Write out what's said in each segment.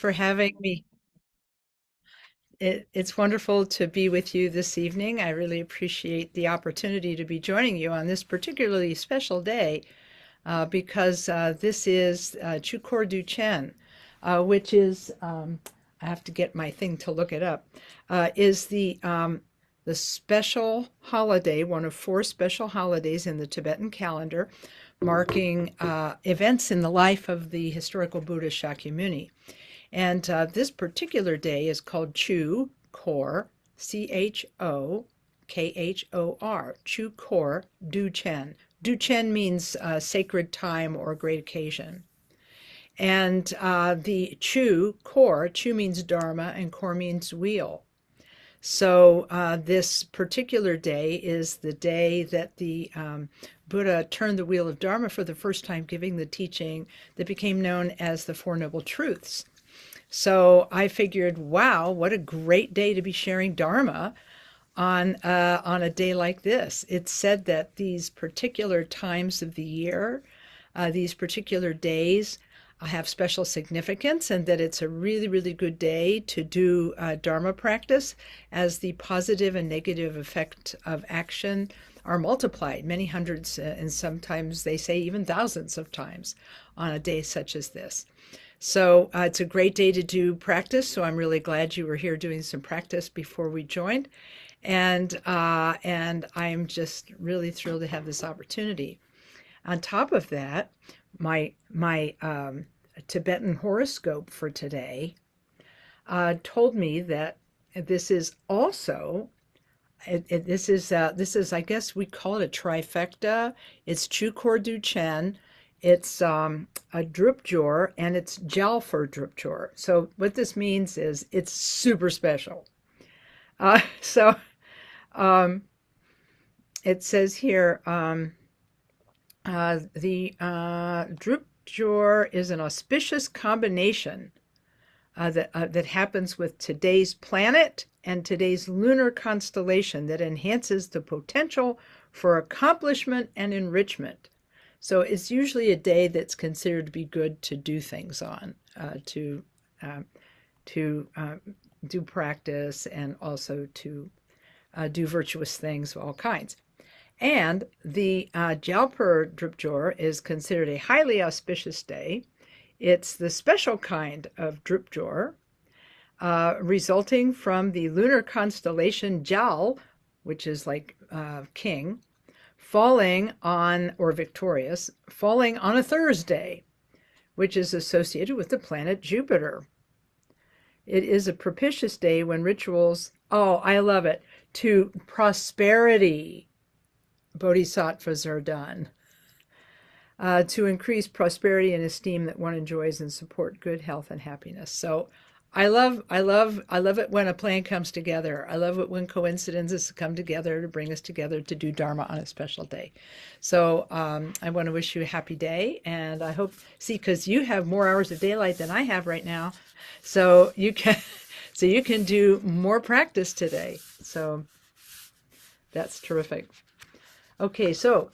for having me. It's wonderful to be with you this evening. I really appreciate the opportunity to be joining you on this particularly special day because this is Chukor Du Chen, which is, I have to get my thing to look it up, is the special holiday, one of four special holidays in the Tibetan calendar, marking events in the life of the historical Buddha Shakyamuni. And this particular day is called Chu Kor, Chokor, Chu Kor Du Chen. Du Chen means sacred time or great occasion. And the Chu Kor, Chu means Dharma and Kor means wheel. So this particular day is the day that the Buddha turned the wheel of Dharma for the first time, giving the teaching that became known as the Four Noble Truths. So I figured, wow, what a great day to be sharing Dharma on a day like this. It's said that these particular times of the year, these particular days, have special significance, and that it's a really, really good day to do Dharma practice, as the positive and negative effect of action are multiplied many hundreds, and sometimes they say even thousands of times on a day such as this. So it's a great day to do practice. So I'm really glad you were here doing some practice before we joined, and I'm just really thrilled to have this opportunity. On top of that, my Tibetan horoscope for today told me that this is also this is, I guess we call it a trifecta. It's Chukor Du Chen, it's a Drupjor, and it's Jalfur Drupjor. So what this means is it's super special. So it says here, the Drupjor is an auspicious combination that happens with today's planet and today's lunar constellation that enhances the potential for accomplishment and enrichment. So it's usually a day that's considered to be good to do things on, to do practice, and also to do virtuous things of all kinds. And the Jalpur Drupjor is considered a highly auspicious day. It's the special kind of Drupjor, resulting from the lunar constellation Jal, which is like king, falling on, or victorious, falling on a Thursday, which is associated with the planet Jupiter. It is a propitious day when rituals, oh, I love it, to prosperity bodhisattvas are done, to increase prosperity and esteem that one enjoys and support good health and happiness. So I love it when a plan comes together. I love it when coincidences come together to bring us together to do Dharma on a special day. So I want to wish you a happy day, and I hope, see, because you have more hours of daylight than I have right now, so you can do more practice today. So that's terrific. Okay, so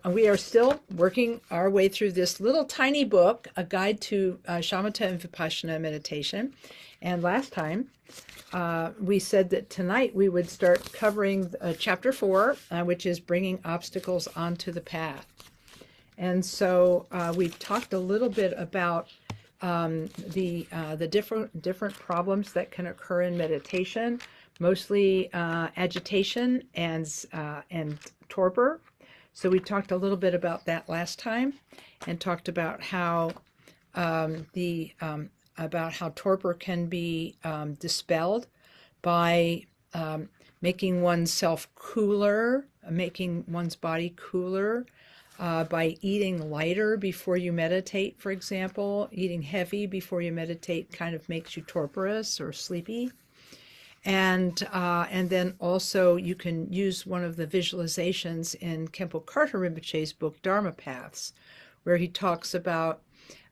we are still working our way through this little tiny book, A Guide to Shamatha and Vipashyana Meditation. And last time, we said that tonight we would start covering Chapter 4, which is bringing obstacles onto the path. And so we've talked a little bit about the different problems that can occur in meditation, mostly agitation and torpor. So we talked a little bit about that last time, and talked about how torpor can be dispelled by making oneself cooler, making one's body cooler, by eating lighter before you meditate, for example. Eating heavy before you meditate kind of makes you torporous or sleepy. And then also you can use one of the visualizations in Khenpo Karthar Rinpoche's book, Dharma Paths, where he talks about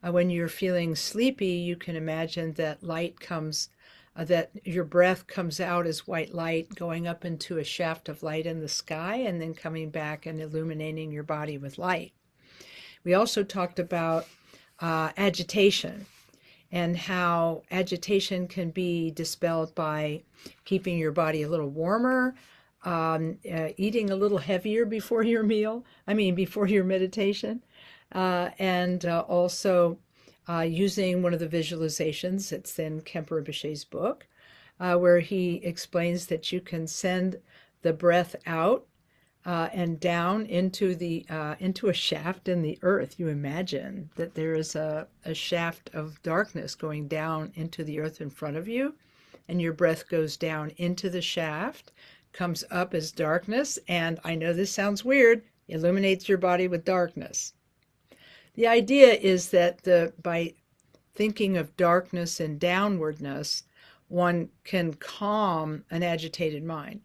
when you're feeling sleepy, you can imagine that light comes, that your breath comes out as white light going up into a shaft of light in the sky, and then coming back and illuminating your body with light. We also talked about agitation. and how agitation can be dispelled by keeping your body a little warmer, eating a little heavier before your meal, before your meditation, and also using one of the visualizations. It's in Khenpo Rinpoche's book, where he explains that you can send the breath out and down into a shaft in the earth. You imagine that there is a shaft of darkness going down into the earth in front of you, and your breath goes down into the shaft, comes up as darkness, and I know this sounds weird, illuminates your body with darkness. The idea is that by thinking of darkness and downwardness, one can calm an agitated mind.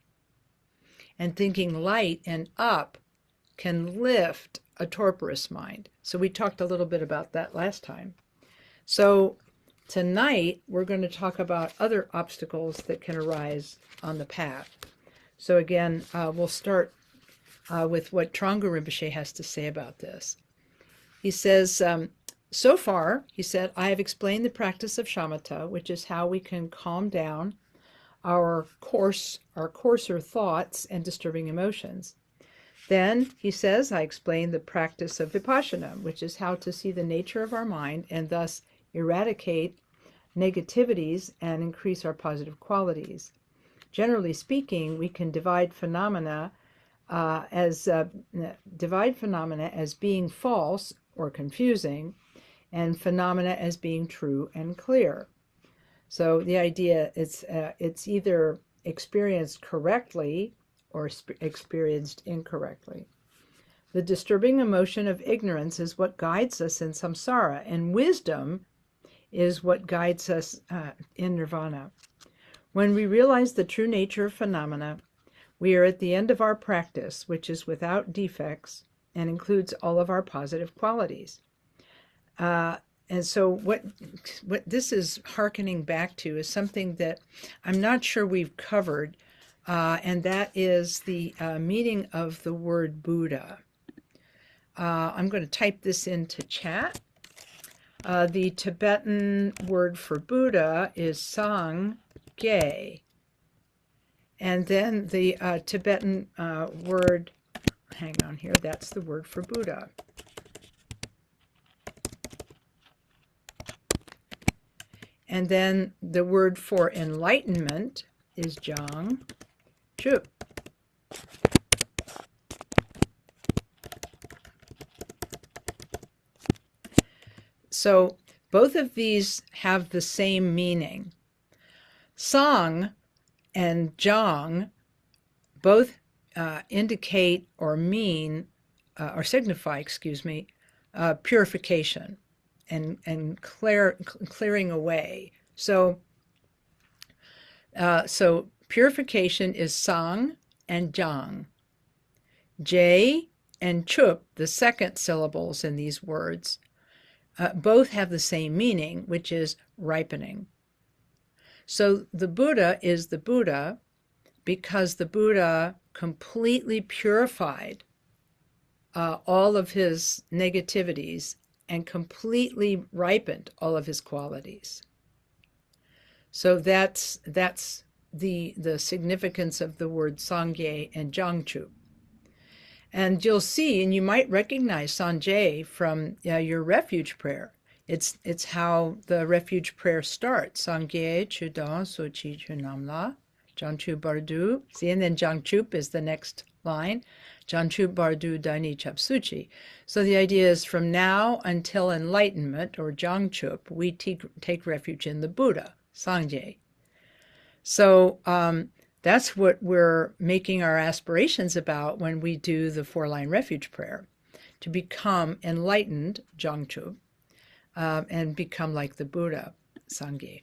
And thinking light and up can lift a torporous mind. So we talked a little bit about that last time. So tonight we're going to talk about other obstacles that can arise on the path. So again, we'll start with what Thrangu Rinpoche has to say about this. He says, so far, he said, I have explained the practice of shamatha, which is how we can calm down our coarser thoughts and disturbing emotions. Then, he says, I explained the practice of Vipashyana, which is how to see the nature of our mind and thus eradicate negativities and increase our positive qualities. Generally speaking, we can divide phenomena as being false or confusing, and phenomena as being true and clear. So the idea is it's either experienced correctly or experienced incorrectly. The disturbing emotion of ignorance is what guides us in samsara, and wisdom is what guides us in nirvana. When we realize the true nature of phenomena, we are at the end of our practice, which is without defects and includes all of our positive qualities. And so what this is hearkening back to is something that I'm not sure we've covered, and that is the meaning of the word Buddha. I'm going to type this into chat. The Tibetan word for Buddha is Sangye. And then the Tibetan word, hang on here, that's the word for Buddha. And then the word for enlightenment is Jang Chup. So both of these have the same meaning. Sang and Jang both indicate or mean, or signify, purification and clearing away. So purification is Sang and Jang. J and Chup, the second syllables in these words, both have the same meaning, which is ripening. So the Buddha is the Buddha because the Buddha completely purified all of his negativities and completely ripened all of his qualities. So that's the significance of the word Sangye and Jangchup. And you'll see, and you might recognize Sanjay from your refuge prayer. It's how the refuge prayer starts. Sangye Chudan Sochi Chunamla, Jangchup Bardu. See, and then Jangchup is the next line. Jangchup Bardu Daini Chapsuchi. So the idea is from now until enlightenment, or Jangchup, we take refuge in the Buddha, Sangye. So that's what we're making our aspirations about when we do the 4-line refuge prayer, to become enlightened, Jangchup, and become like the Buddha, Sangye.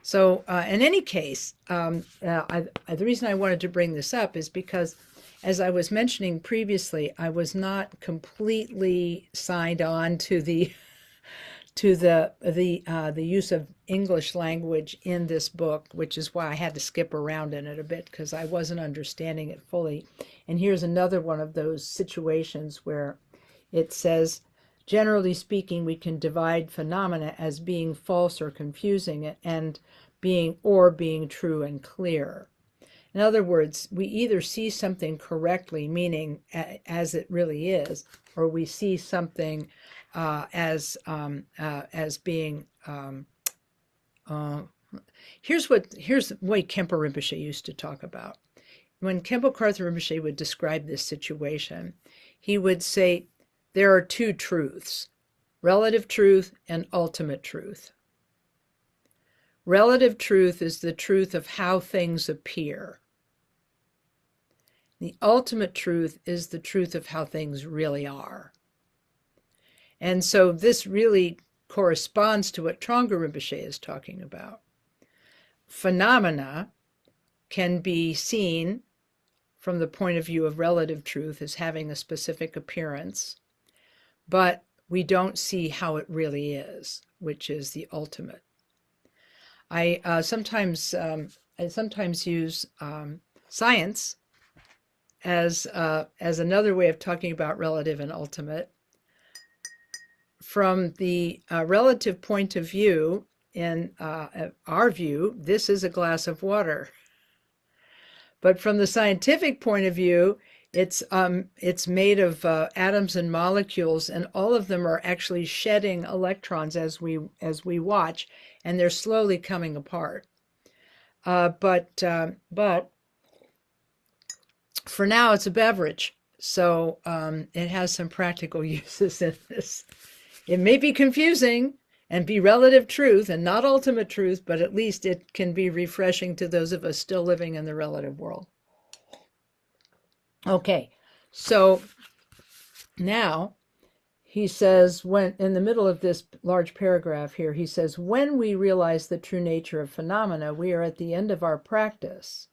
So in any case, the reason I wanted to bring this up is because, as I was mentioning previously, I was not completely signed on to the use of English language in this book, which is why I had to skip around in it a bit, because I wasn't understanding it fully. And here's another one of those situations where it says generally speaking, we can divide phenomena as being false or confusing and being true and clear. In other words, we either see something correctly, meaning as it really is, or we see something as being here's the way Khenpo Rinpoche used to talk about. When Khenpo Karthar Rinpoche would describe this situation, he would say there are two truths, relative truth and ultimate truth. Relative truth is the truth of how things appear. The ultimate truth is the truth of how things really are. And so this really corresponds to what Thrangu Rinpoche is talking about. Phenomena can be seen from the point of view of relative truth as having a specific appearance, but we don't see how it really is, which is the ultimate. I sometimes use science as another way of talking about relative and ultimate. From the relative point of view, in our view, this is a glass of water. But from the scientific point of view, it's made of atoms and molecules, and all of them are actually shedding electrons as we watch, and they're slowly coming apart. But for now, it's a beverage, so it has some practical uses in this. It may be confusing and be relative truth and not ultimate truth, but at least it can be refreshing to those of us still living in the relative world. Okay, so now he says, when in the middle of this large paragraph here, he says, when we realize the true nature of phenomena, we are at the end of our practice,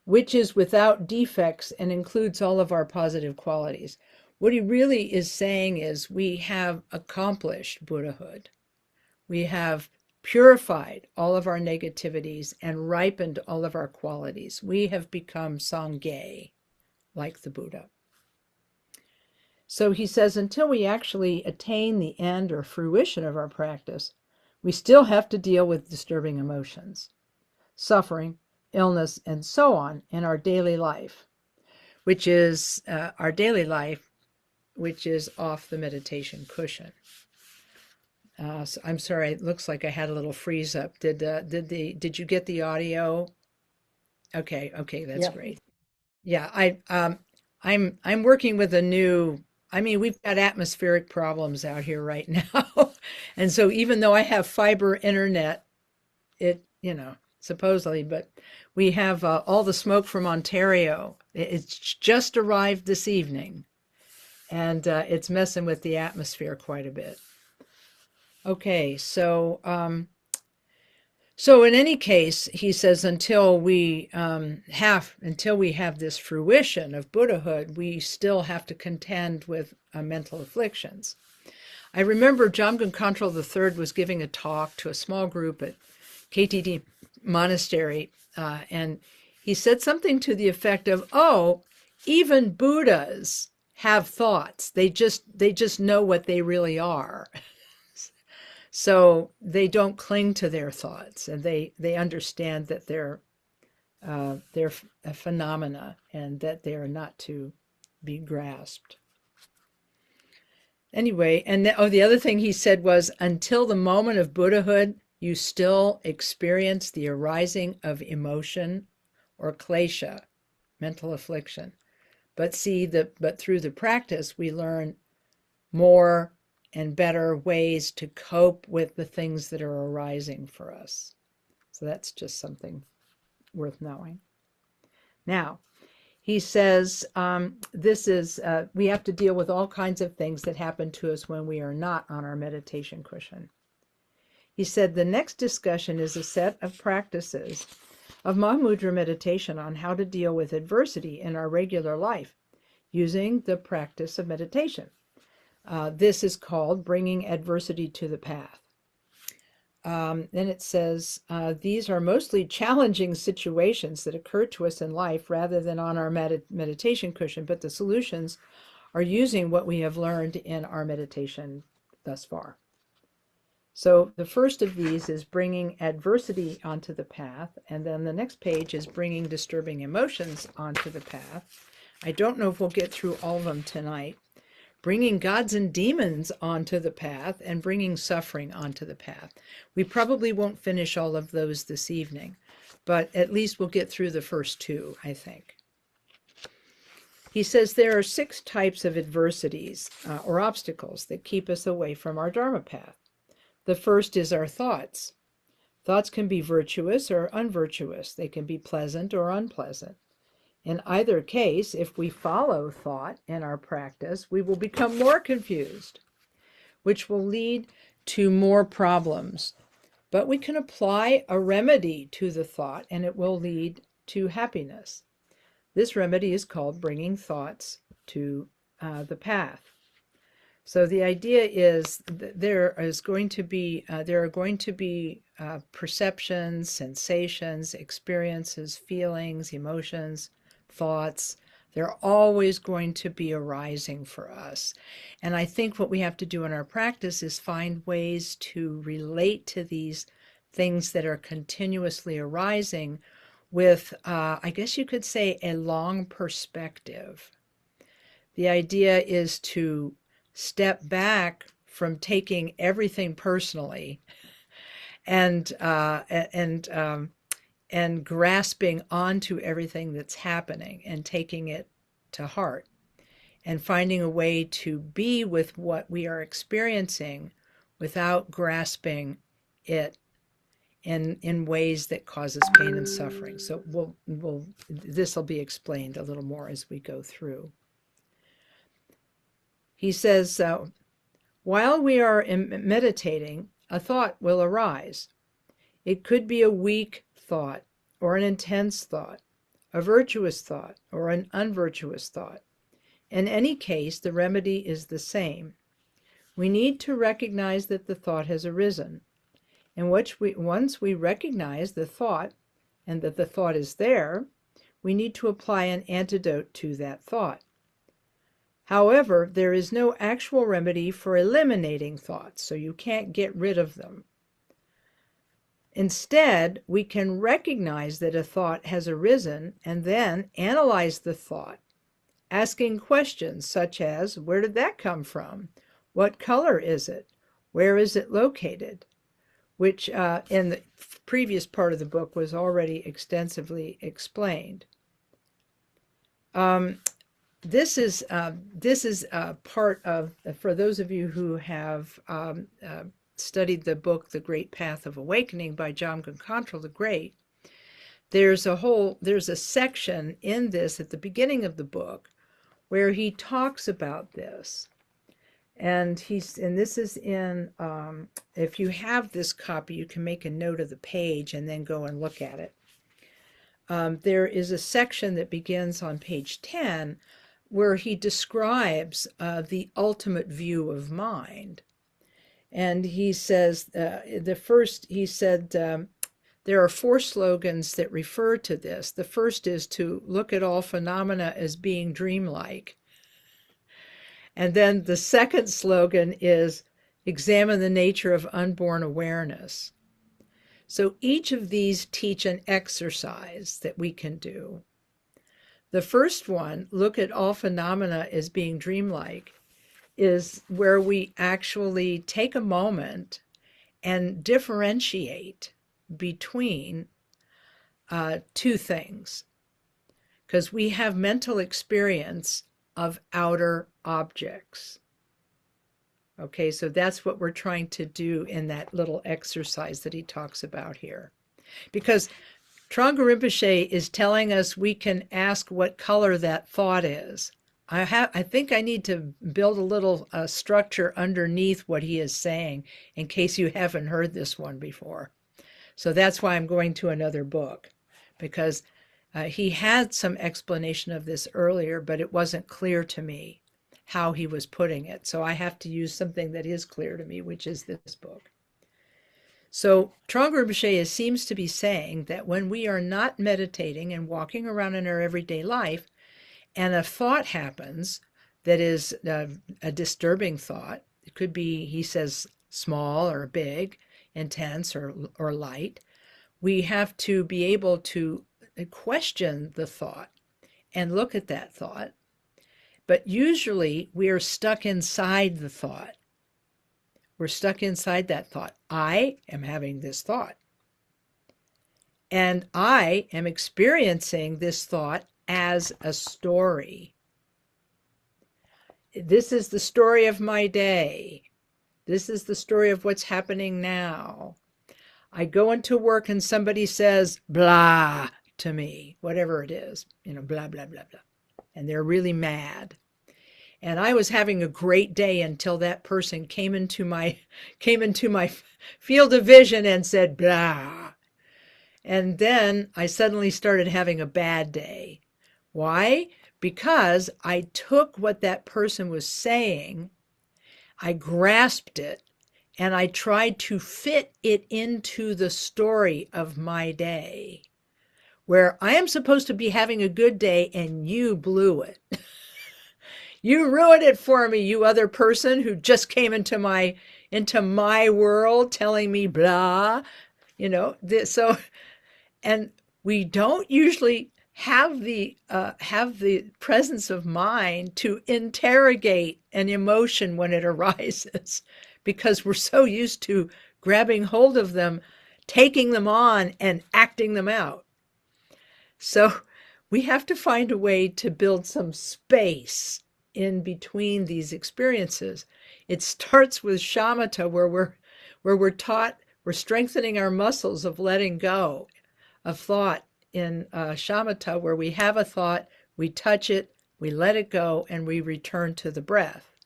which is without defects and includes all of our positive qualities. What he really is saying is we have accomplished Buddhahood. We have purified all of our negativities and ripened all of our qualities. We have become Sangye, like the Buddha. So he says, until we actually attain the end or fruition of our practice, we still have to deal with disturbing emotions, suffering, illness, and so on in our daily life, which is off the meditation cushion. So I'm sorry, it looks like I had a little freeze up. Did you get the audio? Okay, that's great. Yeah, I'm working with a new. I mean, we've got atmospheric problems out here right now, and so even though I have fiber internet, supposedly, but we have all the smoke from Ontario. It's just arrived this evening, and it's messing with the atmosphere quite a bit. Okay, so in any case, he says, until we have this fruition of Buddhahood, we still have to contend with mental afflictions. I remember Jamgon Khantrul III was giving a talk to a small group at KTD Monastery, and he said something to the effect of, "Oh, even Buddhas have thoughts. They just know what they really are." So they don't cling to their thoughts, and they understand that they're a phenomena and that they are not to be grasped. Anyway, and the other thing he said was, until the moment of Buddhahood, you still experience the arising of emotion or klesha, mental affliction. But through the practice, we learn more and better ways to cope with the things that are arising for us. So that's just something worth knowing. Now, he says we have to deal with all kinds of things that happen to us when we are not on our meditation cushion. He said the next discussion is a set of practices of Mahamudra meditation on how to deal with adversity in our regular life using the practice of meditation. This is called bringing adversity to the path. Then it says, these are mostly challenging situations that occur to us in life rather than on our meditation cushion, but the solutions are using what we have learned in our meditation thus far. So the first of these is bringing adversity onto the path, and then the next page is bringing disturbing emotions onto the path. I don't know if we'll get through all of them tonight. Bringing gods and demons onto the path, and bringing suffering onto the path. We probably won't finish all of those this evening, but at least we'll get through the first two, I think. He says there are 6 types of adversities or obstacles that keep us away from our Dharma path. The first is our thoughts. Thoughts can be virtuous or unvirtuous. They can be pleasant or unpleasant. In either case, if we follow thought in our practice, we will become more confused, which will lead to more problems. But we can apply a remedy to the thought, and it will lead to happiness. This remedy is called bringing thoughts to the path. So the idea is that there are going to be perceptions, sensations, experiences, feelings, emotions, thoughts. They're always going to be arising for us. And I think what we have to do in our practice is find ways to relate to these things that are continuously arising with, I guess you could say, a long perspective. The idea is to step back from taking everything personally and grasping onto everything that's happening and taking it to heart, and finding a way to be with what we are experiencing without grasping it in ways that causes pain and suffering. So this will be explained a little more as we go through. He says, while we are meditating, a thought will arise. It could be a weak thought or an intense thought, a virtuous thought or an unvirtuous thought. In any case, the remedy is the same. We need to recognize that the thought has arisen. And once we recognize the thought and that the thought is there, we need to apply an antidote to that thought. However, there is no actual remedy for eliminating thoughts, so you can't get rid of them. Instead, we can recognize that a thought has arisen and then analyze the thought, asking questions such as, where did that come from? What color is it? Where is it located? Which in the previous part of the book was already extensively explained. This is part of, for those of you who have studied the book The Great Path of Awakening by Jamgon Khantrul the Great, there's a section in this at the beginning of the book where he talks about this. And this is in, if you have this copy, you can make a note of the page and then go and look at it. There is a section that begins on page 10 where he describes the ultimate view of mind. And he says, he said, there are 4 slogans that refer to this. The first is to look at all phenomena as being dreamlike. And then the second slogan is examine the nature of unborn awareness. So each of these teach an exercise that we can do. The first one, look at all phenomena as being dreamlike, is where we actually take a moment and differentiate between 2 things. Because we have mental experience of outer objects. Okay, so that's what we're trying to do in that little exercise that he talks about here. Because Thrangu Rinpoche is telling us we can ask what color that thought is. I think I need to build a little structure underneath what he is saying in case you haven't heard this one before. So that's why I'm going to another book, because he had some explanation of this earlier, but it wasn't clear to me how he was putting it. So I have to use something that is clear to me, which is this book. So Thrangu Rinpoche seems to be saying that when we are not meditating and walking around in our everyday life, and a thought happens, that is a disturbing thought. It could be, he says, small or big, intense or light. We have to be able to question the thought and look at that thought. But usually we are stuck inside the thought. We're stuck inside that thought. I am having this thought. And I am experiencing this thought as a story. This is the story of my day. This is the story of what's happening now. I go into work and somebody says, blah, to me, whatever it is, blah, blah, blah, blah. And they're really mad. And I was having a great day until that person came into my field of vision and said, blah. And then I suddenly started having a bad day. Why? Because I took what that person was saying, I grasped it, and I tried to fit it into the story of my day, where I am supposed to be having a good day and you blew it. You ruined it for me, you other person who just came into my world telling me blah, so, and we don't usually have the presence of mind to interrogate an emotion when it arises, because we're so used to grabbing hold of them, taking them on, and acting them out. So we have to find a way to build some space in between these experiences. It starts with shamatha, where we're taught, we're strengthening our muscles of letting go of thought in shamatha, where we have a thought, we touch it, we let it go, and we return to the breath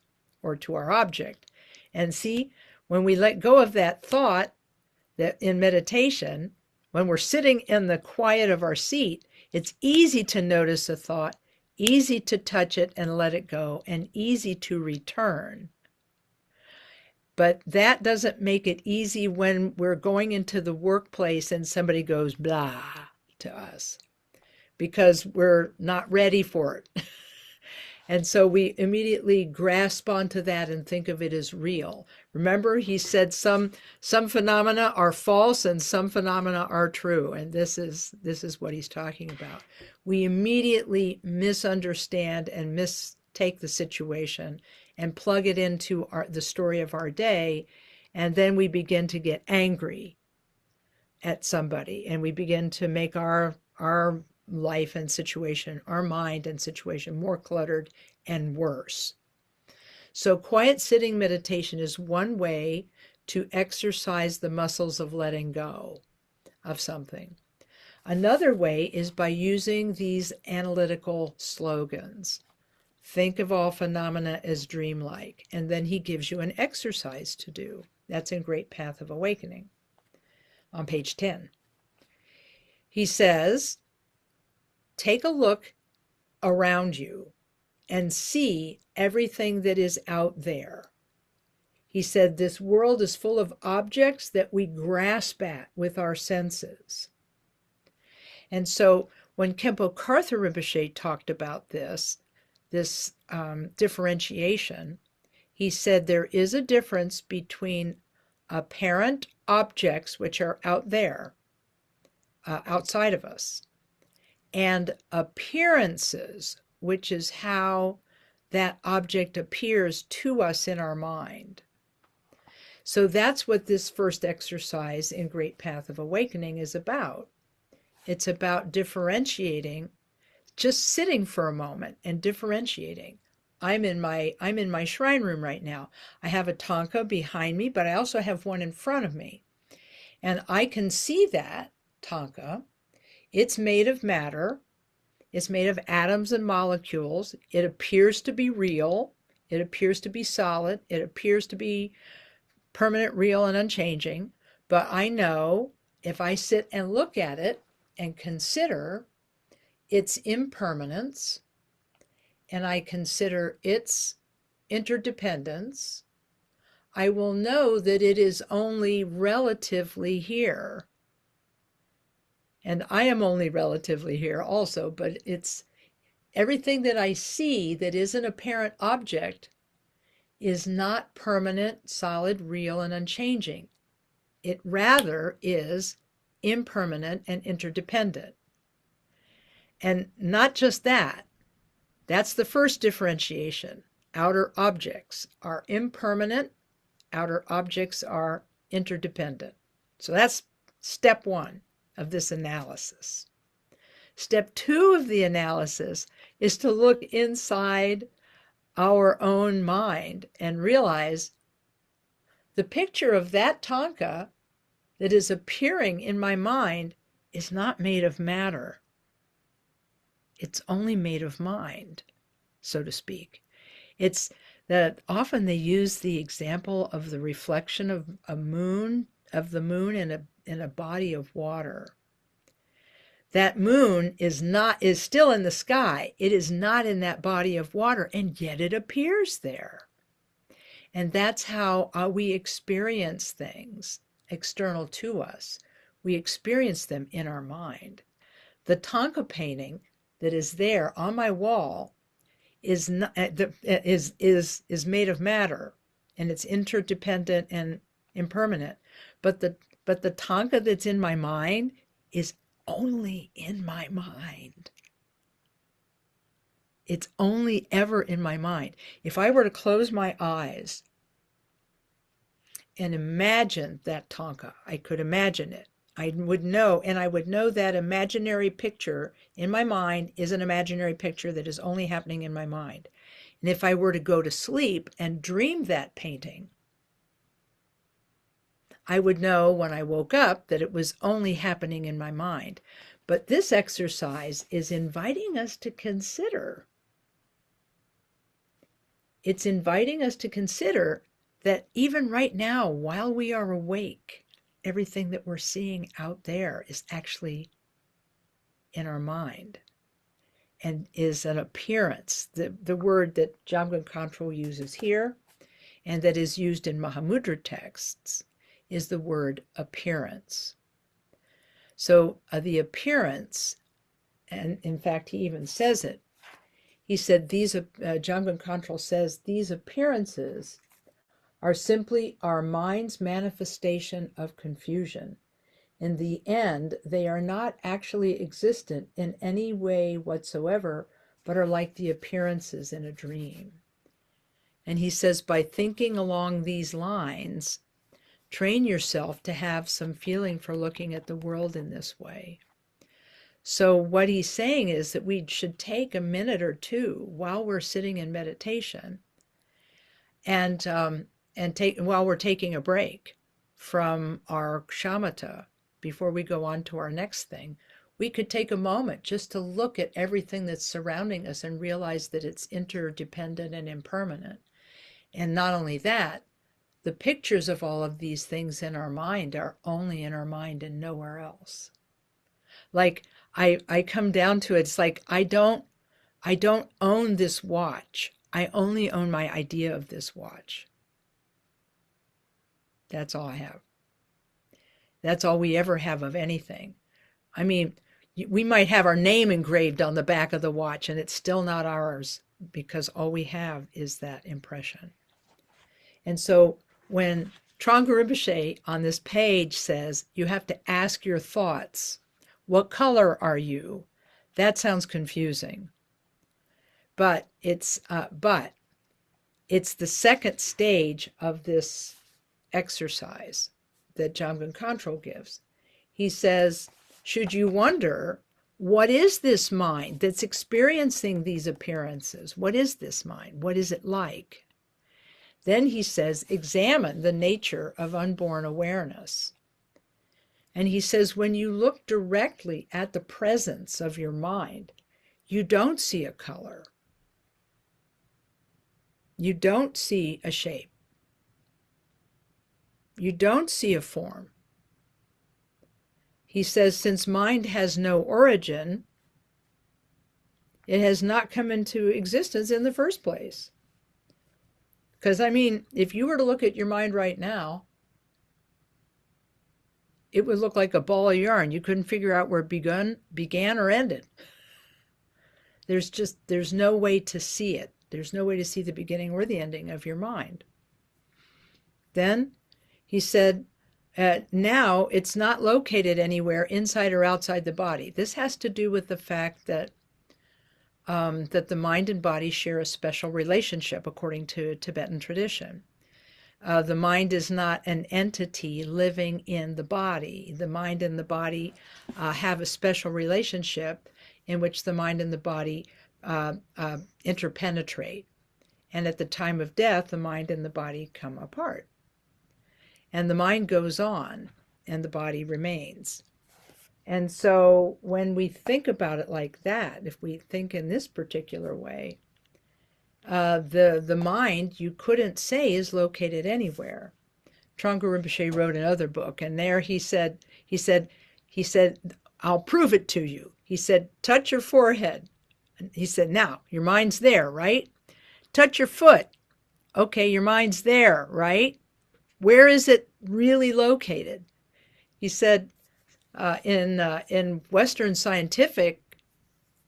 or to our object. And see, when we let go of that thought, that in meditation, when we're sitting in the quiet of our seat, it's easy to notice a thought, easy to touch it and let it go, and easy to return. But that doesn't make it easy when we're going into the workplace and somebody goes blah to us, because we're not ready for it. And so we immediately grasp onto that and think of it as real. Remember, he said some phenomena are false and some phenomena are true. And this is what he's talking about. We immediately misunderstand and mistake the situation and plug it into the story of our day. And then we begin to get angry at somebody, and we begin to make our life and situation, our mind and situation, more cluttered and worse. So quiet sitting meditation is one way to exercise the muscles of letting go of something. Another way is by using these analytical slogans. Think of all phenomena as dreamlike. And then he gives you an exercise to do. That's in Great Path of Awakening on page 10. He says, take a look around you and see everything that is out there. He said, this world is full of objects that we grasp at with our senses. And so when Khenpo Karthar Rinpoche talked about this differentiation, he said there is a difference between apparent objects, which are out there, outside of us, and appearances, which is how that object appears to us in our mind. So that's what this first exercise in Great Path of Awakening is about. It's about differentiating, just sitting for a moment and differentiating. I'm in my shrine room right now. I have a thangka behind me, but I also have one in front of me. And I can see that thangka. It's made of matter. It's made of atoms and molecules. It appears to be real. It appears to be solid. It appears to be permanent, real, and unchanging. But I know if I sit and look at it and consider its impermanence, and I consider its interdependence, I will know that it is only relatively here. And I am only relatively here also, but everything that I see that is an apparent object is not permanent, solid, real, and unchanging. It rather is impermanent and interdependent. And not just that, that's the first differentiation. Outer objects are impermanent, outer objects are interdependent. So that's step one of this analysis. Step two of the analysis is to look inside our own mind and realize the picture of that thangka that is appearing in my mind is not made of matter. It's only made of mind, so to speak. It's that often they use the example of the reflection of the moon in a body of water. That moon is still in the sky. It is not in that body of water, and yet it appears there. And that's how we experience things external to us. We experience them in our mind. The thangka painting that is there on my wall is made of matter, and it's interdependent and impermanent. But the thangka that's in my mind is only in my mind. It's only ever in my mind. If I were to close my eyes and imagine that thangka, I could imagine it. I would know that imaginary picture in my mind is an imaginary picture that is only happening in my mind. And if I were to go to sleep and dream that painting, I would know when I woke up that it was only happening in my mind. But this exercise is inviting us to consider. It's inviting us to consider that even right now, while we are awake, everything that we're seeing out there is actually in our mind and is an appearance. The word that Jamgon Khantrul uses here and that is used in Mahamudra texts is the word appearance. So the appearance, and in fact he even says it, he said Jamgon Khantrul says these appearances are simply our mind's manifestation of confusion. In the end, they are not actually existent in any way whatsoever, but are like the appearances in a dream. And he says, by thinking along these lines, train yourself to have some feeling for looking at the world in this way. So what he's saying is that we should take a minute or two while we're sitting in meditation and while we're taking a break from our shamatha before we go on to our next thing, we could take a moment just to look at everything that's surrounding us and realize that it's interdependent and impermanent. And not only that, the pictures of all of these things in our mind are only in our mind and nowhere else. Like I come down to it, it's like I don't own this watch. I only own my idea of this watch. That's all I have. That's all we ever have of anything. I mean, we might have our name engraved on the back of the watch and it's still not ours because all we have is that impression. And so when Thrangu Rinpoche on this page says you have to ask your thoughts, what color are you? That sounds confusing. But it's the second stage of this exercise that Jamgon Khantrul gives. He says, should you wonder, what is this mind that's experiencing these appearances? What is this mind? What is it like? Then he says, examine the nature of unborn awareness. And he says, when you look directly at the presence of your mind, you don't see a color. You don't see a shape. You don't see a form. He says, since mind has no origin, it has not come into existence in the first place. Because, I mean, if you were to look at your mind right now, it would look like a ball of yarn. You couldn't figure out where it began or ended. there's no way to see it. There's no way to see the beginning or the ending of your mind. Then he said, now it's not located anywhere inside or outside the body. This has to do with the fact that that the mind and body share a special relationship according to Tibetan tradition. The mind is not an entity living in the body. The mind and the body have a special relationship in which the mind and the body interpenetrate. And at the time of death, the mind and the body come apart. And the mind goes on, and the body remains. And so when we think about it like that, if we think in this particular way, the mind, you couldn't say, is located anywhere. Thrangu Rinpoche wrote another book, and there he said, I'll prove it to you. He said, touch your forehead. He said, now, your mind's there, right? Touch your foot. Okay, your mind's there, right? Where is it really located? He said, in Western scientific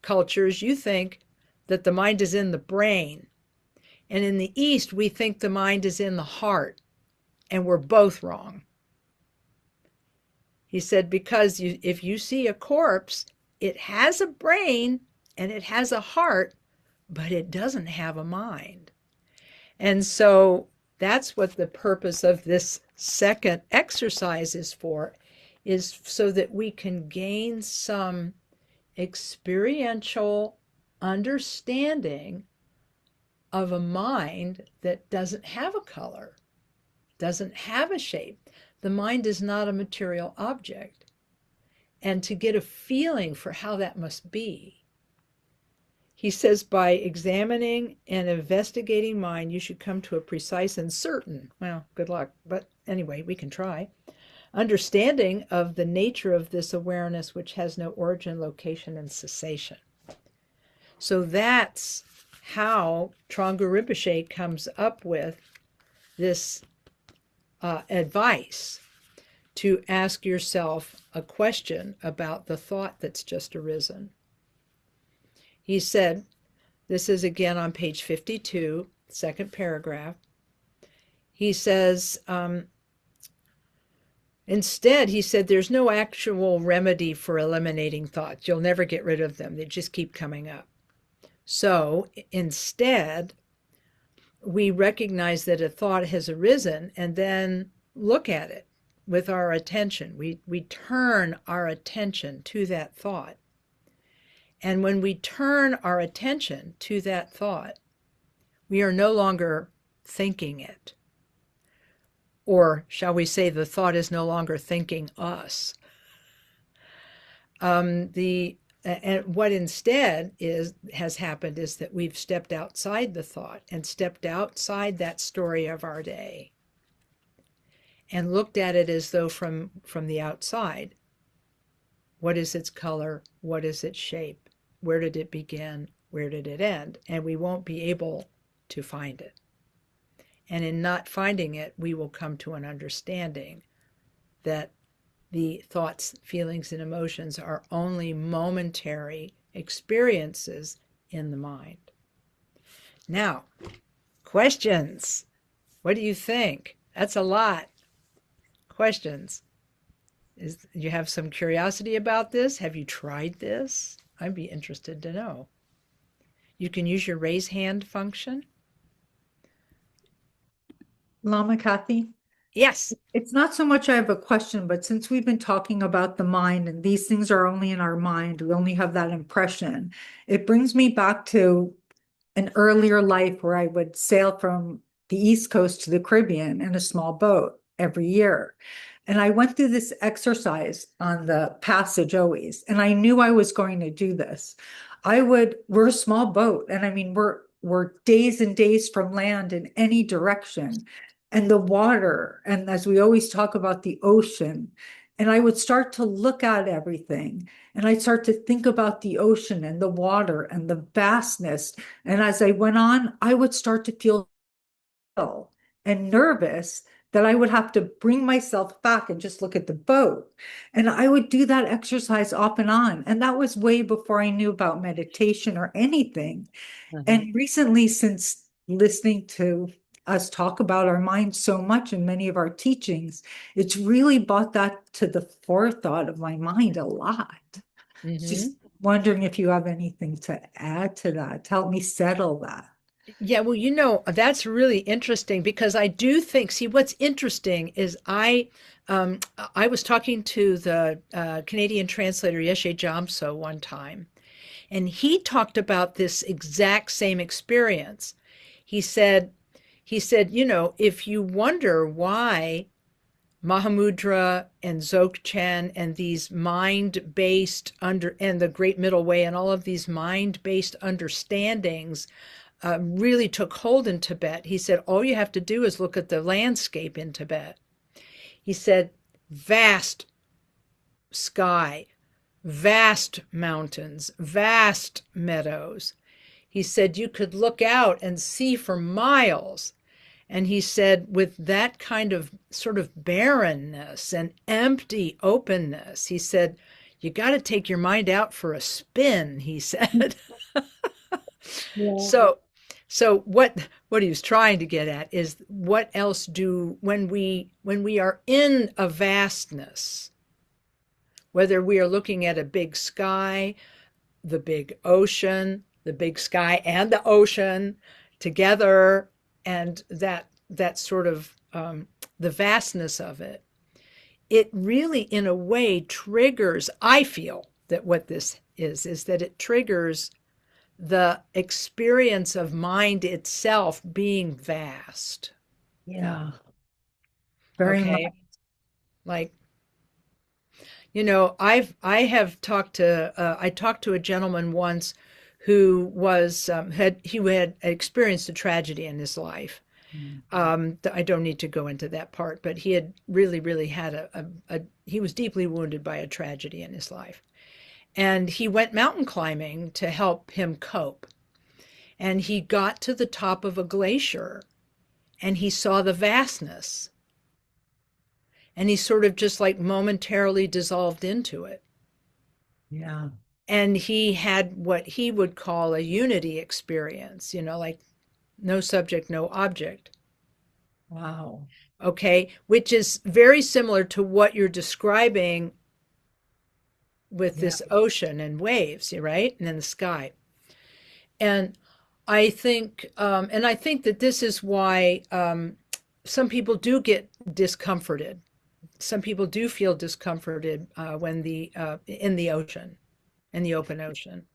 cultures, you think that the mind is in the brain. And in the East, we think the mind is in the heart. And we're both wrong. He said, because if you see a corpse, it has a brain and it has a heart, but it doesn't have a mind. And so that's what the purpose of this second exercise is for, is so that we can gain some experiential understanding of a mind that doesn't have a color, doesn't have a shape. The mind is not a material object. And to get a feeling for how that must be, he says, by examining and investigating mind, you should come to a precise and certain, well, good luck, but anyway, we can try, understanding of the nature of this awareness which has no origin, location, and cessation. So that's how Thrangu Rinpoche comes up with this advice to ask yourself a question about the thought that's just arisen. He said, this is again on page 52, second paragraph. He says, instead, he said, there's no actual remedy for eliminating thoughts. You'll never get rid of them. They just keep coming up. So instead, we recognize that a thought has arisen and then look at it with our attention. We turn our attention to that thought. And when we turn our attention to that thought, we are no longer thinking it. Or shall we say, the thought is no longer thinking us. And what instead has happened is that we've stepped outside the thought and stepped outside that story of our day and looked at it as though from the outside. What is its color? What is its shape? Where did it begin? Where did it end? And we won't be able to find it. And in not finding it, we will come to an understanding that the thoughts, feelings, and emotions are only momentary experiences in the mind. Now, questions. What do you think? That's a lot. Questions. You have some curiosity about this? Have you tried this? I'd be interested to know. You can use your raise hand function. Lama Kathy? Yes. It's not so much I have a question, but since we've been talking about the mind and these things are only in our mind, we only have that impression. It brings me back to an earlier life where I would sail from the East Coast to the Caribbean in a small boat every year. And I went through this exercise on the passage always, and I knew I was going to do this. We're a small boat, and I mean, we're days and days from land in any direction. And the water, and as we always talk about the ocean, and I would start to look at everything, and I'd start to think about the ocean and the water and the vastness. And as I went on, I would start to feel ill and nervous that I would have to bring myself back and just look at the boat. And I would do that exercise off and on. And that was way before I knew about meditation or anything. Mhm. And recently, since listening to us talk about our mind so much in many of our teachings, it's really brought that to the forethought of my mind a lot. Mhm. Just wondering if you have anything to add to that, to help me settle that. Yeah, well, that's really interesting because I do think, see, what's interesting is I was talking to the Canadian translator Yeshe Jamso one time, and he talked about this exact same experience. He said, if you wonder why Mahamudra and Dzogchen and these mind-based and the Great Middle Way and all of these mind-based understandings really took hold in Tibet. He said, all you have to do is look at the landscape in Tibet. He said, vast sky, vast mountains, vast meadows. He said, you could look out and see for miles. And he said, with that kind of sort of barrenness and empty openness, he said, you got to take your mind out for a spin, he said. Yeah. So, so what he was trying to get at is what else do when we are in a vastness, whether we are looking at a big sky, the big ocean, the big sky and the ocean together, and that sort of the vastness of it, it really in a way triggers. I feel that what this is that it triggers the experience of mind itself being vast. Yeah, very much. Okay, like I have talked to I talked to a gentleman once who was had experienced a tragedy in his life. I don't need to go into that part, but he had really had he was deeply wounded by a tragedy in his life, and he went mountain climbing to help him cope. And he got to the top of a glacier, and he saw the vastness, and he sort of just like momentarily dissolved into it. Yeah. And he had what he would call a unity experience, like no subject, no object. Wow. Okay, which is very similar to what you're describing with Yeah. this ocean and waves, right? And then the sky. And I think that this is why some people do get discomforted. Some people do feel discomforted when in the ocean, in the open ocean.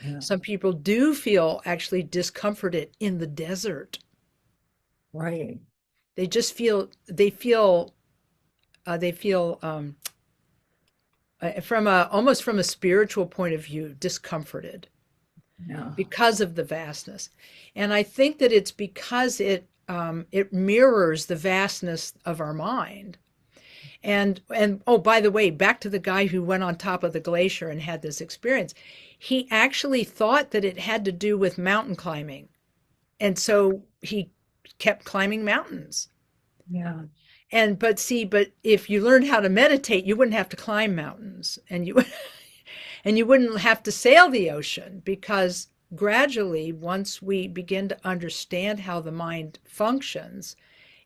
Yeah. Some people do feel actually discomforted in the desert. Right. They just feel from a almost from a spiritual point of view discomforted Yeah. because of the vastness. And I think that it's because it mirrors the vastness of our mind. And oh, by the way, back to the guy who went on top of the glacier and had this experience. He actually thought that it had to do with mountain climbing. And so he kept climbing mountains. Yeah. But if you learned how to meditate, you wouldn't have to climb mountains, and you wouldn't have to sail the ocean, because gradually, once we begin to understand how the mind functions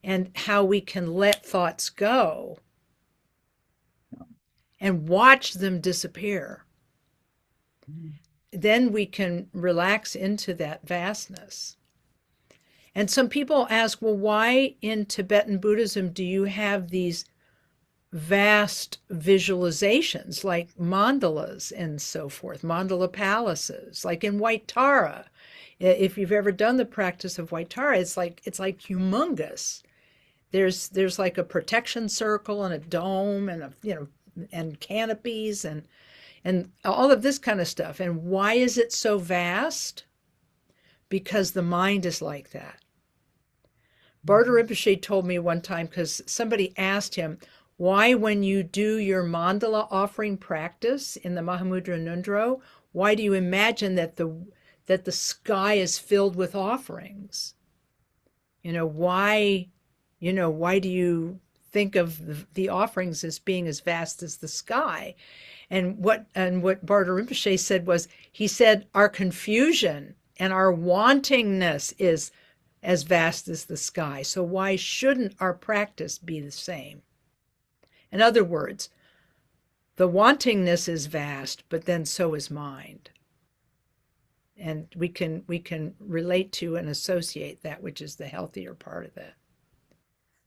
and how we can let thoughts go and watch them disappear, then we can relax into that vastness. And some people ask, well, why in Tibetan Buddhism do you have these vast visualizations like mandalas and so forth, mandala palaces, like in White Tara? If you've ever done the practice of White Tara, it's like humongous. There's like a protection circle and a dome and and canopies and all of this kind of stuff. And why is it so vast? Because the mind is like that. Barter Rinpoche told me one time, because somebody asked him, why, when you do your mandala offering practice in the Mahamudra Nundro, why do you imagine that the sky is filled with offerings? Why Why do you think of the offerings as being as vast as the sky? And what Bardo Rinpoche said was, he said, our confusion and our wantingness is as vast as the sky. So why shouldn't our practice be the same? In other words, the wantingness is vast, but then so is mind. And we can relate to and associate that, which is the healthier part of that.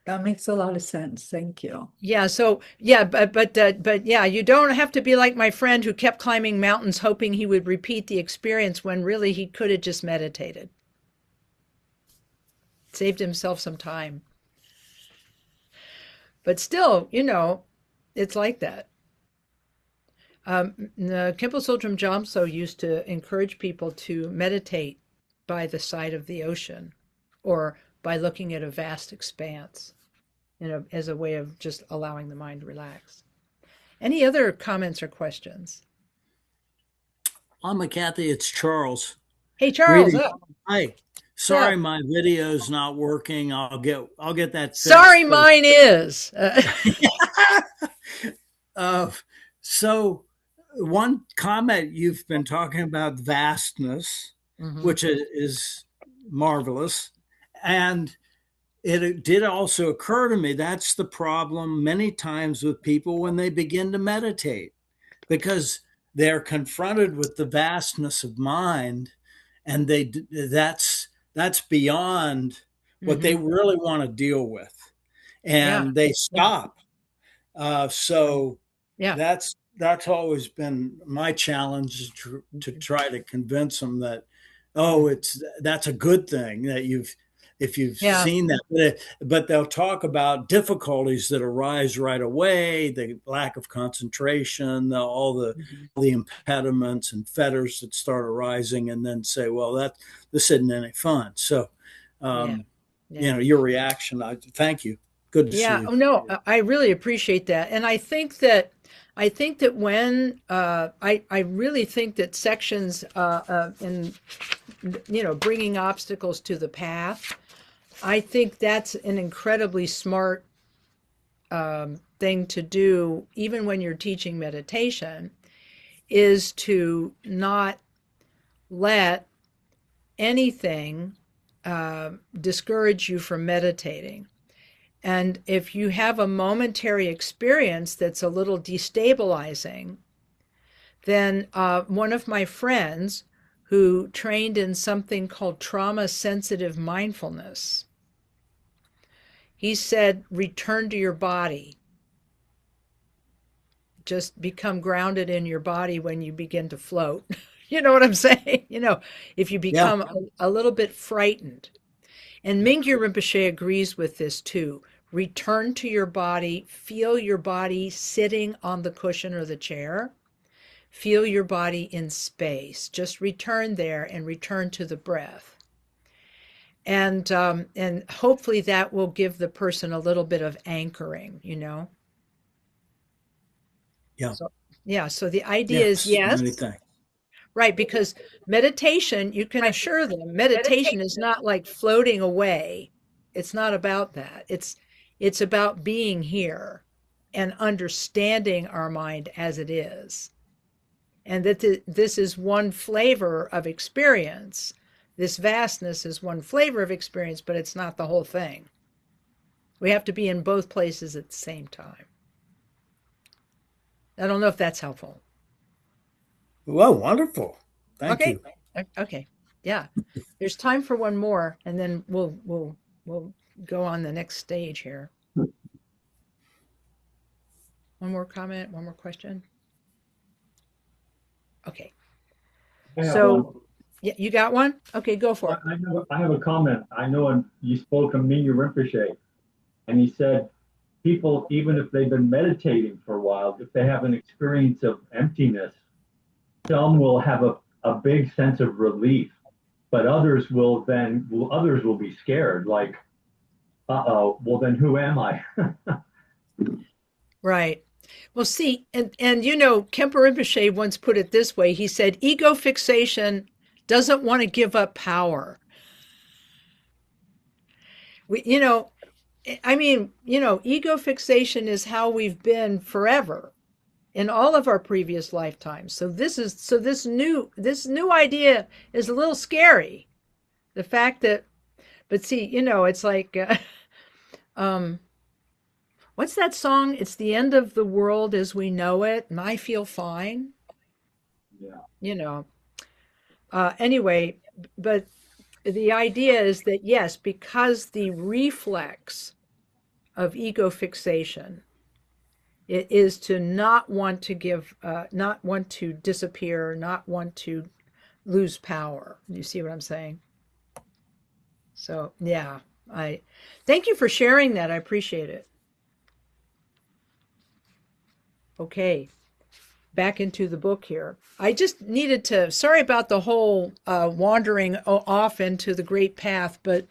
That makes a lot of sense. Thank you. Yeah, so yeah, but yeah, you don't have to be like my friend who kept climbing mountains hoping he would repeat the experience when really he could have just meditated. Saved himself some time. But still, it's like that. Khenpo Tsultrim Gyaltsen used to encourage people to meditate by the side of the ocean or by looking at a vast expanse, as a way of just allowing the mind to relax. Any other comments or questions? Lama Kathy, it's Charles. Hey, Charles. Greetings. Hi. Sorry, my video's not working. I'll get that fixed. Sorry, mine is. So one comment, you've been talking about vastness, which is marvelous. And it did also occur to me, that's the problem many times with people when they begin to meditate, because they're confronted with the vastness of mind, and that's beyond what they really want to deal with, and they stop. So that's always been my challenge, to try to convince them that, that's a good thing that if you've seen that, but they'll talk about difficulties that arise right away, the lack of concentration, all the impediments and fetters that start arising, and then say, well, this isn't any fun. So, your reaction, thank you. Good to see you. No, I really appreciate that. And I think that when I really think that sections in bringing obstacles to the path, I think that's an incredibly smart thing to do, even when you're teaching meditation, is to not let anything discourage you from meditating. And if you have a momentary experience that's a little destabilizing, then one of my friends who trained in something called trauma-sensitive mindfulness, he said, return to your body. Just become grounded in your body when you begin to float. You know what I'm saying? If you become a little bit frightened. And Mingyur Rinpoche agrees with this too. Return to your body, feel your body sitting on the cushion or the chair. Feel your body in space. Just return there and return to the breath. And hopefully that will give the person a little bit of anchoring, Yeah. So the idea is, yes. Many thanks. Right, because meditation, you can assure them, meditation is not like floating away. It's not about that. It's about being here and understanding our mind as it is. And that this is one flavor of experience. This vastness is one flavor of experience, but it's not the whole thing. We have to be in both places at the same time. I don't know if that's helpful. Well, wonderful. Thank you. Okay. Yeah. There's time for one more, and then we'll go on the next stage here. One more comment, one more question. Okay. So, yeah, you got one? Okay, go for it. I have a comment. I know you spoke of Mingyur Rinpoche, and he said people, even if they've been meditating for a while, if they have an experience of emptiness, some will have a big sense of relief, but others will be scared, like, well then who am I? Right. Well, see, and Khenpo Rinpoche once put it this way. He said, ego fixation doesn't want to give up power. I mean, ego fixation is how we've been forever in all of our previous lifetimes. So this new idea is a little scary. The fact that, but see, it's like, what's that song? It's the end of the world as we know it, and I feel fine. Yeah. Anyway, but the idea is that yes, because the reflex of ego fixation it is to not want to not want to disappear, not want to lose power. You see what I'm saying? So yeah, I thank you for sharing that. I appreciate it. Okay, back into the book here. I just needed to, sorry about the whole wandering off into the great path, but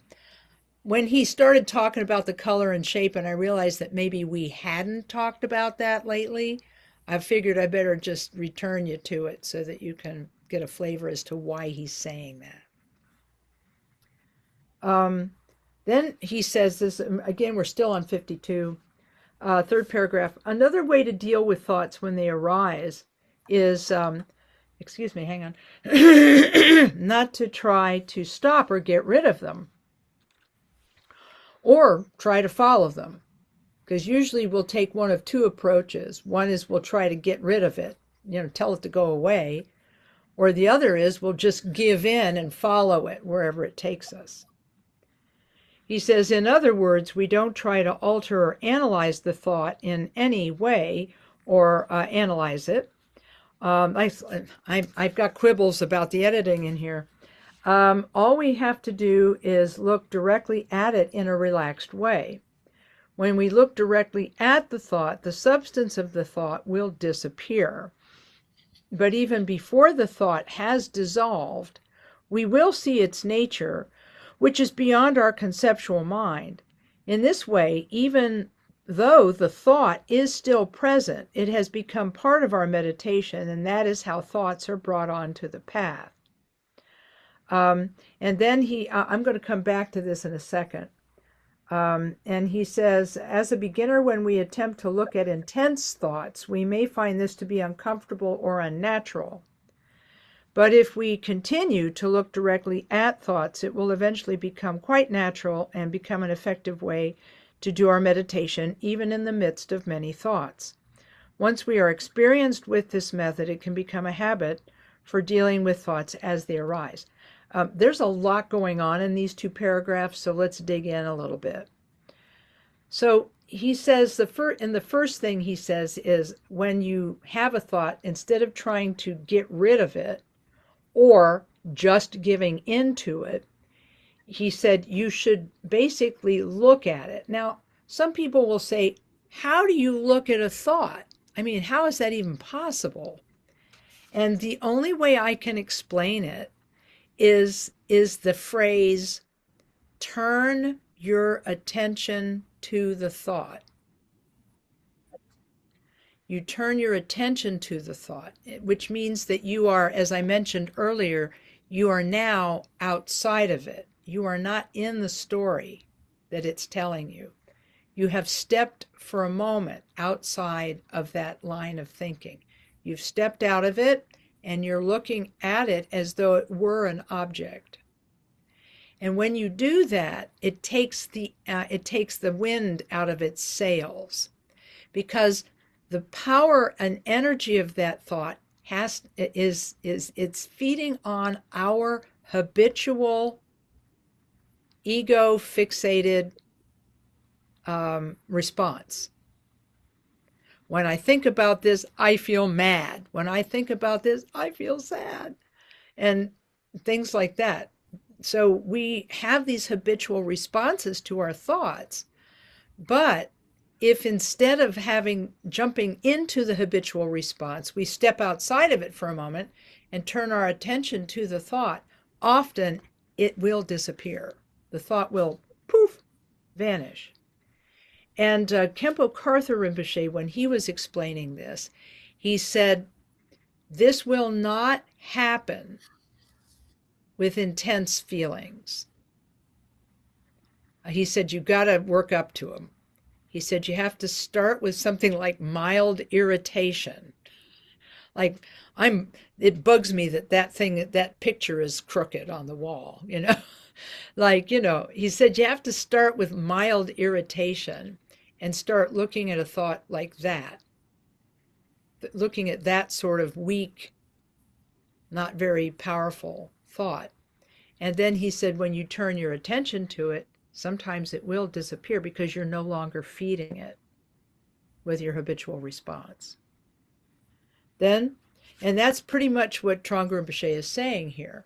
when he started talking about the color and shape, and I realized that maybe we hadn't talked about that lately, I figured I better just return you to it so that you can get a flavor as to why he's saying that. Then he says this again, we're still on 52. Third paragraph. Another way to deal with thoughts when they arise is, excuse me, hang on, not to try to stop or get rid of them or try to follow them. Because usually we'll take one of two approaches. One is we'll try to get rid of it, tell it to go away. Or the other is we'll just give in and follow it wherever it takes us. He says, in other words, we don't try to alter or analyze the thought in any way or analyze it. I've got quibbles about the editing in here. All we have to do is look directly at it in a relaxed way. When we look directly at the thought, the substance of the thought will disappear. But even before the thought has dissolved, we will see its nature, which is beyond our conceptual mind. In this way, even though the thought is still present, it has become part of our meditation, and that is how thoughts are brought onto the path. And then I'm going to come back to this in a second. And he says, as a beginner, when we attempt to look at intense thoughts, we may find this to be uncomfortable or unnatural. But if we continue to look directly at thoughts, it will eventually become quite natural and become an effective way to do our meditation, even in the midst of many thoughts. Once we are experienced with this method, it can become a habit for dealing with thoughts as they arise. There's a lot going on in these two paragraphs, so let's dig in a little bit. So he says, the first thing he says is when you have a thought, instead of trying to get rid of it or just giving into it, he said you should basically look at it. Now, some people will say, how do you look at a thought? I mean, how is that even possible? And the only way I can explain it is the phrase, turn your attention to the thought. You turn your attention to the thought, which means that you are, as I mentioned earlier, you are now outside of it. You are not in the story that it's telling you. You have stepped for a moment outside of that line of thinking. You've stepped out of it, and you're looking at it as though it were an object. And when you do that, it takes the wind out of its sails, because the power and energy of that thought it's feeding on our habitual ego fixated response. When I think about this, I feel mad. When I think about this, I feel sad. And things like that. So we have these habitual responses to our thoughts. But if instead of jumping into the habitual response, we step outside of it for a moment and turn our attention to the thought, often it will disappear. The thought will poof, vanish. And Khenpo Karthar Rinpoche, when he was explaining this, he said, this will not happen with intense feelings. He said, you got to work up to them. He said, you have to start with something like mild irritation. Like, it bugs me that picture is crooked on the wall, you know? Like, he said, you have to start with mild irritation and start looking at a thought like that, looking at that sort of weak, not very powerful thought. And then he said, when you turn your attention to it, sometimes it will disappear because you're no longer feeding it with your habitual response. And that's pretty much what Thrangu Rinpoche is saying here.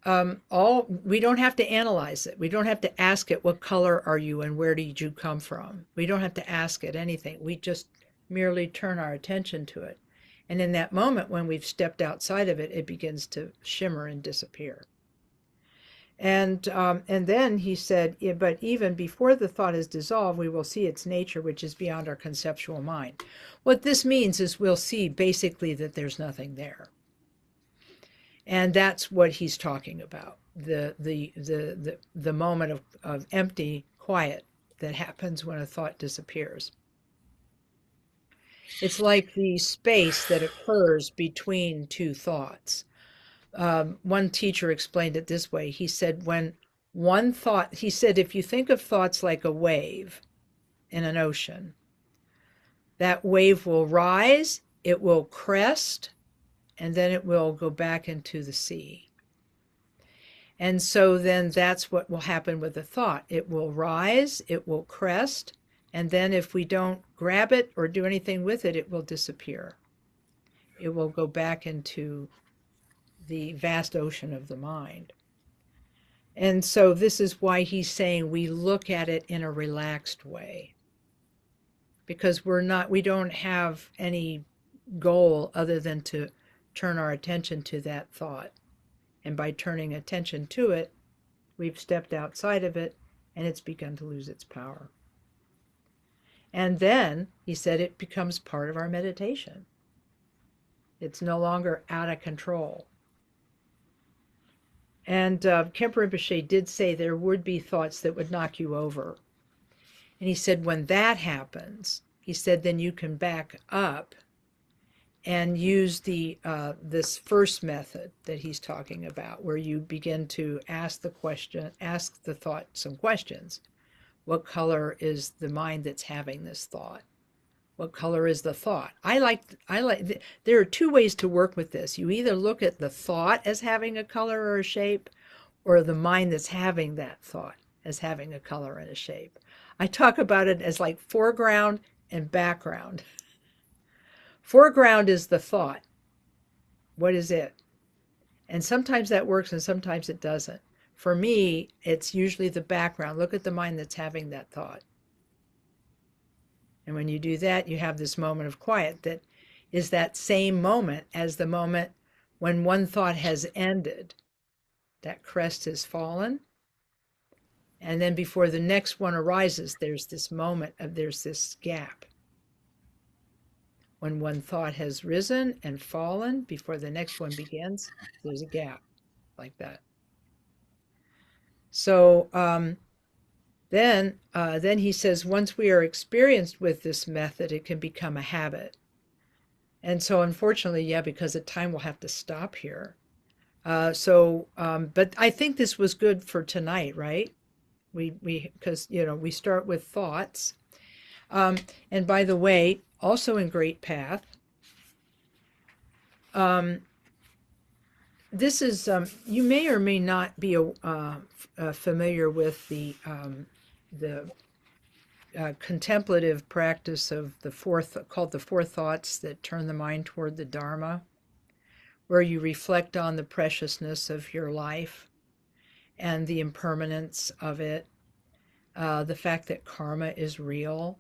We don't have to analyze it. We don't have to ask it, what color are you and where did you come from? We don't have to ask it anything. We just merely turn our attention to it. And in that moment, when we've stepped outside of it, it begins to shimmer and disappear. And then he said, but even before the thought is dissolved, we will see its nature, which is beyond our conceptual mind. What this means is we'll see basically that there's nothing there. And that's what he's talking about, the moment of empty quiet that happens when a thought disappears. It's like the space that occurs between two thoughts. One teacher explained it this way. He said, if you think of thoughts like a wave in an ocean, that wave will rise, it will crest, and then it will go back into the sea. And so then that's what will happen with the thought. It will rise, it will crest, and then if we don't grab it or do anything with it, it will disappear. It will go back into the vast ocean of the mind. And so this is why he's saying we look at it in a relaxed way, because we don't have any goal other than to turn our attention to that thought. And by turning attention to it, we've stepped outside of it and it's begun to lose its power. And then he said it becomes part of our meditation. It's no longer out of control. And Khenpo Rinpoche did say there would be thoughts that would knock you over. And he said when that happens, he said then you can back up and use this first method that he's talking about, where you begin to ask the thought some questions. What color is the mind that's having this thought? What color is the thought? There are two ways to work with this. You either look at the thought as having a color or a shape, or the mind that's having that thought as having a color and a shape. I talk about it as like foreground and background. Foreground is the thought. What is it? And sometimes that works and sometimes it doesn't. For me, it's usually the background. Look at the mind that's having that thought. And when you do that, you have this moment of quiet that is that same moment as the moment when one thought has ended. That crest has fallen. And then before the next one arises, there's this gap. When one thought has risen and fallen, before the next one begins, there's a gap like that. So then he says, once we are experienced with this method, it can become a habit. And so unfortunately, because the time will have to stop here. But I think this was good for tonight, right? Because we start with thoughts. And by the way, also in Great Path, this is, you may or may not be familiar with the contemplative practice of called the four thoughts that turn the mind toward the Dharma, where you reflect on the preciousness of your life and the impermanence of it, the fact that karma is real,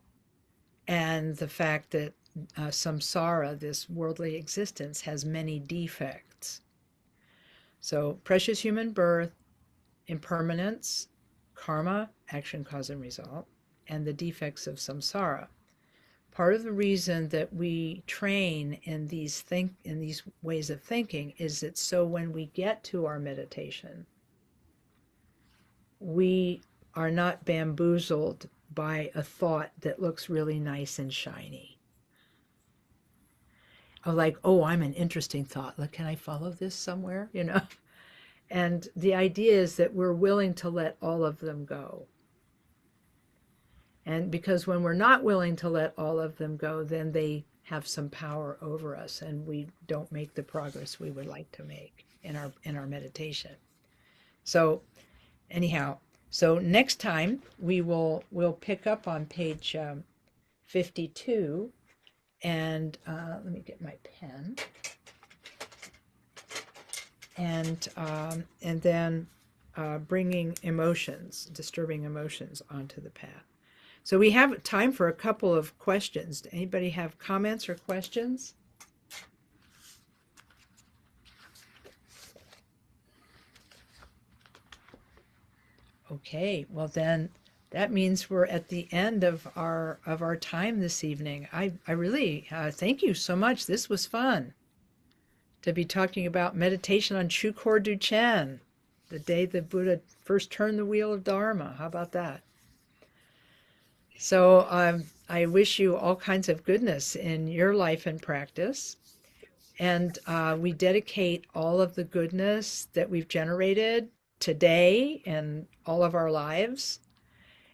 and the fact that samsara, this worldly existence, has many defects. So precious human birth, impermanence, karma, action, cause, and result, and the defects of samsara. Part of the reason that we train in these ways of thinking is that so when we get to our meditation, we are not bamboozled by a thought that looks really nice and shiny. Of like, oh, I'm an interesting thought. Like, can I follow this somewhere? You know? And the idea is that we're willing to let all of them go. And because when we're not willing to let all of them go, then they have some power over us and we don't make the progress we would like to make in our meditation. So anyhow, so next time we'll pick up on page 52, and let me get my pen, and then bringing disturbing emotions onto the path. So we have time for a couple of questions. Anybody have comments or questions? Okay, well then that means we're at the end of our time this evening. I really thank you so much. This was fun to be talking about meditation on Chukor Duchen, the day the Buddha first turned the wheel of Dharma. How about that? So I wish you all kinds of goodness in your life and practice. And we dedicate all of the goodness that we've generated today and all of our lives.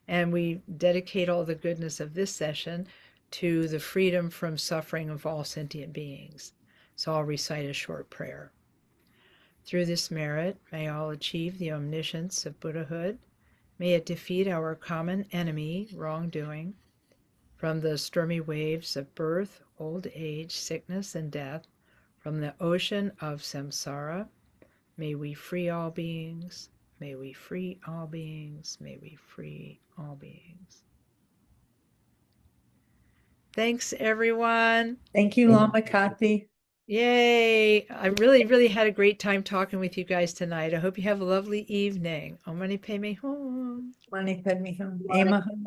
And we dedicate all the goodness of this session to the freedom from suffering of all sentient beings. So I'll recite a short prayer. Through this merit, may all achieve the omniscience of Buddhahood. May it defeat our common enemy, wrongdoing. From the stormy waves of birth, old age, sickness, and death, from the ocean of samsara, may we free all beings. May we free all beings. May we free all beings. Thanks, everyone. Thank you, Lama Kathy. Yay. I really, really had a great time talking with you guys tonight. I hope you have a lovely evening. Om Mani Padme Hum. Mani Padme Hum. Ema Hum.